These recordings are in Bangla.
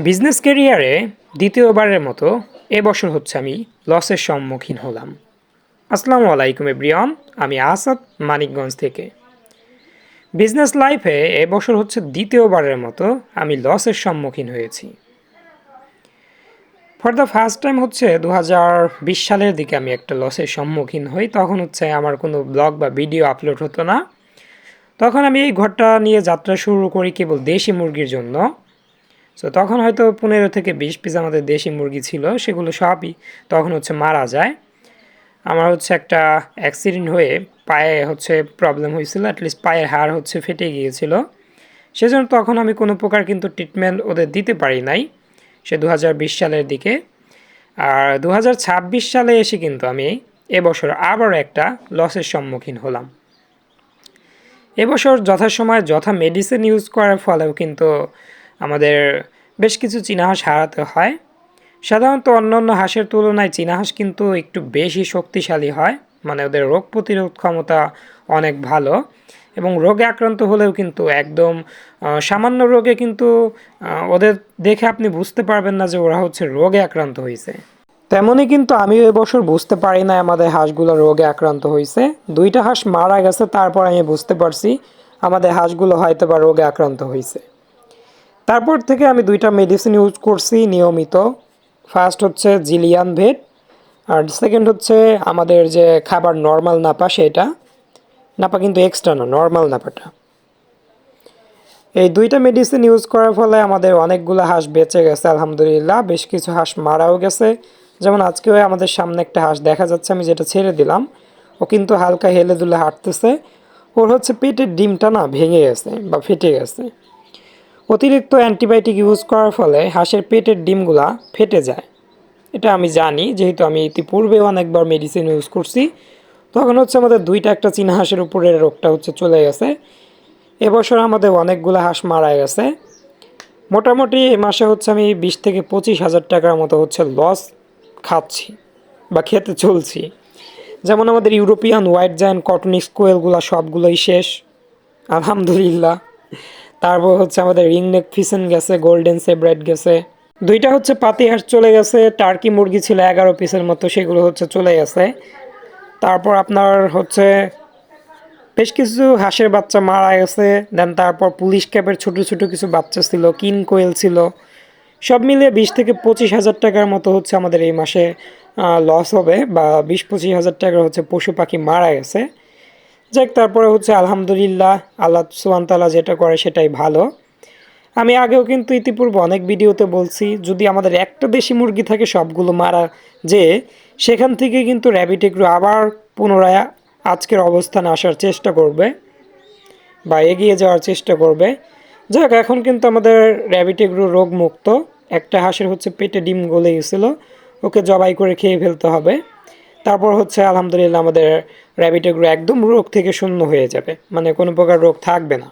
বিজনেস ক্যারিয়ারে দ্বিতীয়বারের মতো এবছর হচ্ছে আমি লসের সম্মুখীন হলাম। আসসালামু আলাইকুম এভরিওয়ান, আমি আসাদ মানিকগঞ্জ থেকে। বিজনেস লাইফে এবছর হচ্ছে দ্বিতীয়বারের মতো আমি লসের সম্মুখীন হয়েছি। ফর দ্য ফার্স্ট টাইম হচ্ছে 2020 সালের দিকে আমি একটা লসের সম্মুখীন হই। তখন হচ্ছে আমার কোনো ব্লগ বা ভিডিও আপলোড হতো না। তখন আমি এই ঘরটা নিয়ে যাত্রা শুরু করি কেবল দেশি মুরগির জন্য। সো তখন হয়তো 15 থেকে 20 পিস আমাদের দেশি মুরগি ছিল, সেগুলো সবই তখন হচ্ছে মারা যায়। আমার হচ্ছে একটা অ্যাক্সিডেন্ট হয়ে পায়ে হচ্ছে প্রবলেম হয়েছিল, অ্যাটলিস্ট পায়ের হাড় হচ্ছে ফেটে গিয়েছিল। সেজন্য তখন আমি কোনো প্রকার কিন্তু ট্রিটমেন্ট ওদের দিতে পারি নাই সে 2020 সালের দিকে। আর 2026 সালে এসে কিন্তু আমি এবছর আবারও একটা লসের সম্মুখীন হলাম। এবছর যথাসময়ে যথা মেডিসিন ইউজ করার ফলেও কিন্তু আমাদের বেশ কিছু চীনা হাঁস হারাতে হয়। সাধারণত অন্যান্য হাঁসের তুলনায় চীনা হাঁস কিন্তু একটু বেশি শক্তিশালী হয়, মানে ওদের রোগ প্রতিরোধ ক্ষমতা অনেক ভালো, এবং রোগে আক্রান্ত হলেও কিন্তু একদম সামান্য রোগে কিন্তু ওদের দেখে আপনি বুঝতে পারবেন না যে ওরা হচ্ছে রোগে আক্রান্ত হয়েছে। তেমনই কিন্তু আমিও এবছর বুঝতে পারি না আমাদের হাঁসগুলো রোগে আক্রান্ত হয়েছে। দুইটা হাঁস মারা গেছে, তারপর আমি বুঝতে পারছি আমাদের হাঁসগুলো হয়তো বা রোগে আক্রান্ত হয়েছে। তারপর থেকে আমি দুইটা মেডিসিন ইউজ করছি নিয়মিত। ফার্স্ট হচ্ছে জিলিয়ান ভেট, আর সেকেন্ড হচ্ছে আমাদের যে খাবার নর্মাল নাপা, সেটা নাপা কিন্তু এক্সট্রা না, নর্মাল নাপাটা। এই দুইটা মেডিসিন ইউজ করার ফলে আমাদের অনেকগুলো হাঁস বেঁচে গেছে আলহামদুলিল্লাহ। বেশ কিছু হাঁস মারাও গেছে, যেমন আজকেও আমাদের সামনে একটা হাঁস দেখা যাচ্ছে, আমি যেটা ছেড়ে দিলাম, ও কিন্তু হালকা হেলে দুলে হাঁটতেছে। ওর হচ্ছে পেটের ডিমটা না ভেঙে গেছে বা ফেটে গেছে। অতিরিক্ত অ্যান্টিবায়োটিক ইউজ করার ফলে হাঁসের পেটের ডিমগুলা ফেটে যায়, এটা আমি জানি, যেহেতু আমি ইতিপূর্বেও অনেকবার মেডিসিন ইউজ করছি। তখন হচ্ছে আমাদের দুইটা একটা চীনা হাঁসের উপরের রোগটা হচ্ছে চলে গেছে। এবছর আমাদের অনেকগুলো হাঁস মারা গেছে। মোটামুটি এ মাসে হচ্ছে আমি 20 থেকে 25 হাজার টাকার মতো হচ্ছে লস খাচ্ছি বা খেতে চলছি। যেমন আমাদের ইউরোপিয়ান হোয়াইট জায়ান্ট কটন স্কোয়েলগুলো সবগুলোই শেষ আলহামদুলিল্লাহ। তারপর হচ্ছে আমাদের রিংনেক ফিসেন গেছে, গোল্ডেন সেব্রাইট গেছে, দুইটা হচ্ছে পাতি হাঁস চলে গেছে, টার্কি মুরগি ছিল 11 পিসের মতো, সেগুলো হচ্ছে চলে গেছে। তারপর আপনার হচ্ছে বেশ কিছু হাঁসের বাচ্চা মারা গেছে। দেন তারপর পুলিশ ক্যাপের ছোটো ছোটো কিছু বাচ্চা ছিল, কিন কোয়েল ছিল। সব মিলিয়ে 20 থেকে 25 হাজার টাকার মতো হচ্ছে আমাদের এই মাসে লস হবে, বা 20-25 হাজার টাকার হচ্ছে পশু পাখি মারা গেছে। যাক, তারপরে হচ্ছে আলহামদুলিল্লাহ, আল্লাহ সুবহান তাআলা যেটা করে সেটাই ভালো। আমি আগেও কিন্তু ইতিপূর্বে অনেক ভিডিওতে বলছি, যদি আমাদের একটা দেশি মুরগি থাকে সবগুলো মারা, যে সেখান থেকে কিন্তু র্যাবিট এগ্রো আবার পুনরায় আজকের অবস্থানে আসার চেষ্টা করবে বা এগিয়ে যাওয়ার চেষ্টা করবে। যাক, এখন কিন্তু আমাদের র্যাবিট এগ্রো রোগ মুক্ত। একটা হাঁসের হচ্ছে পেটে ডিম গলে গেছিলো, ওকে জবাই করে খেয়ে ফেলতে হবে। তারপর হচ্ছে আলহামদুলিল্লাহ আমাদের র্যাবিট এগ্রো একদম রোগ থেকে শূন্য হয়ে যাবে, মানে কোনো প্রকার রোগ থাকবে না।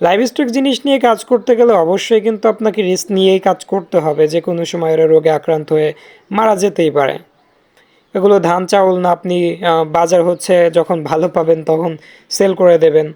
লাইভস্টক জিনিস নিয়ে কাজ করতে গেলে অবশ্যই কিন্তু আপনাকে রিস্ক নিয়েই কাজ করতে হবে, যে কোনো সময় এরা রোগে আক্রান্ত হয়ে মারা যেতেই পারে। এগুলো ধান চাউল না, আপনি বাজার হচ্ছে যখন ভালো পাবেন তখন সেল করে দেবেন,